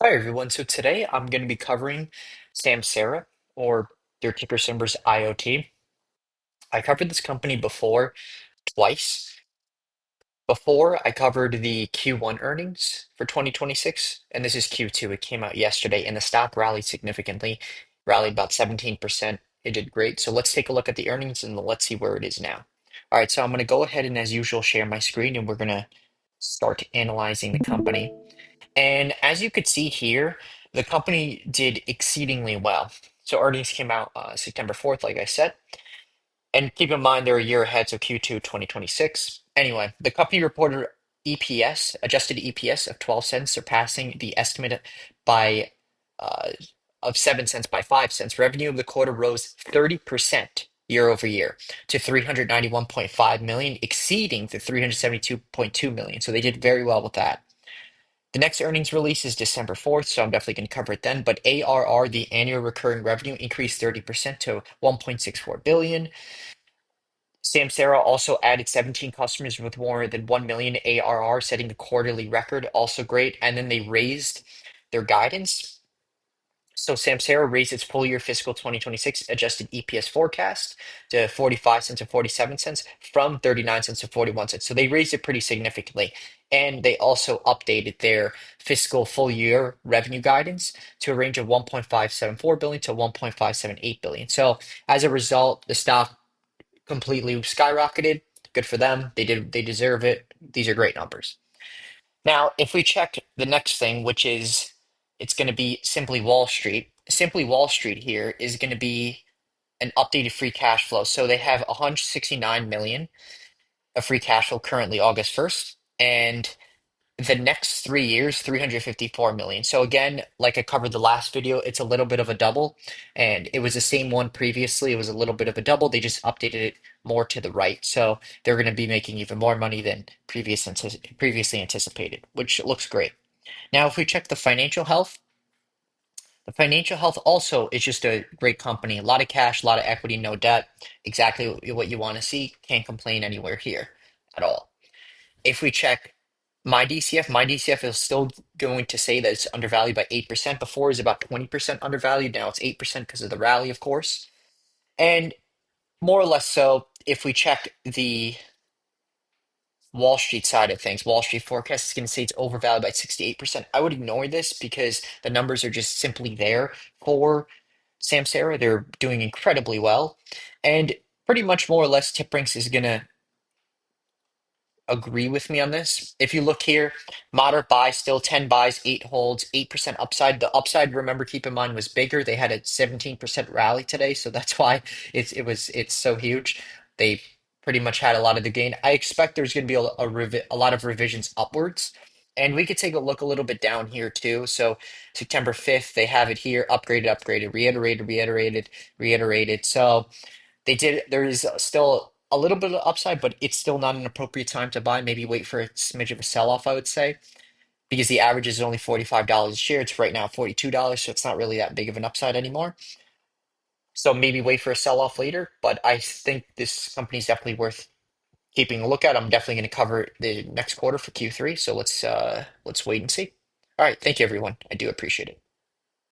Hi everyone. So today I'm going to be covering Samsara, or their ticker symbol's IoT. I covered this company before twice. Before I covered the Q1 earnings for 2026, and this is Q2. It came out yesterday, and the stock rallied significantly, rallied about 17%. It did great. So let's take a look at the earnings and let's see where it is now. All right, so I'm going to go ahead and, as usual, share my screen, and we're going to start analyzing the company. And as you could see here, the company did exceedingly well. So earnings came out September 4th, like I said. And keep in mind they're a year ahead, so Q2 2026. Anyway, the company reported EPS, adjusted EPS of 12 cents, surpassing the estimate by uh, of 7 cents by 5 cents. Revenue of the quarter rose 30% year over year to 391.5 million, exceeding the 372.2 million. So they did very well with that. The next earnings release is December 4th, so I'm definitely going to cover it then. But ARR, the annual recurring revenue, increased 30% to 1.64 billion. Samsara also added 17 customers with more than 1 million ARR, setting the quarterly record. Also great. And then they raised their guidance. So Samsara raised its full year fiscal 2026 adjusted EPS forecast to 45 cents to 47 cents from 39 cents to 41 cents. So they raised it pretty significantly. And they also updated their fiscal full year revenue guidance to a range of 1.574 billion to 1.578 billion. So as a result, the stock completely skyrocketed. Good for them. They deserve it. These are great numbers. Now, if we check the next thing, which is it's going to be Simply Wall Street. Simply Wall Street here is going to be an updated free cash flow. So they have 169 million of free cash flow currently August 1st, and the next 3 years, 354 million. So again, like I covered the last video, it's a little bit of a double, and it was the same one previously. It was a little bit of a double. They just updated it more to the right. So they're going to be making even more money than previously anticipated, which looks great. Now, if we check the financial health also is just a great company. A lot of cash, a lot of equity, no debt. Exactly what you want to see. Can't complain anywhere here at all. If we check my DCF is still going to say that it's undervalued by 8%. Before it was about 20% undervalued. Now it's 8% because of the rally, of course. And more or less so, if we check the Wall Street side of things, Wall Street forecast is going to say it's overvalued by 68%. I would ignore this because the numbers are just simply there for Samsara. They're doing incredibly well. And pretty much more or less, Tipranks is going to agree with me on this. If you look here, moderate buy, still 10 buys, 8 holds, 8% upside. The upside, remember, keep in mind, was bigger. They had a 17% rally today, so that's why it's so huge. They pretty much had a lot of the gain. I expect there's going to be a lot of revisions upwards. And we could take a look a little bit down here too. So September 5th, they have it here, upgraded, reiterated. So there is still a little bit of upside, but it's still not an appropriate time to buy. Maybe wait for a smidge of a sell-off, I would say, because the average is only $45 a share. It's right now $42, so it's not really that big of an upside anymore. So maybe wait for a sell-off later, but I think this company is definitely worth keeping a look at. I'm definitely going to cover the next quarter for Q3, so let's wait and see. All right, thank you everyone. I do appreciate it.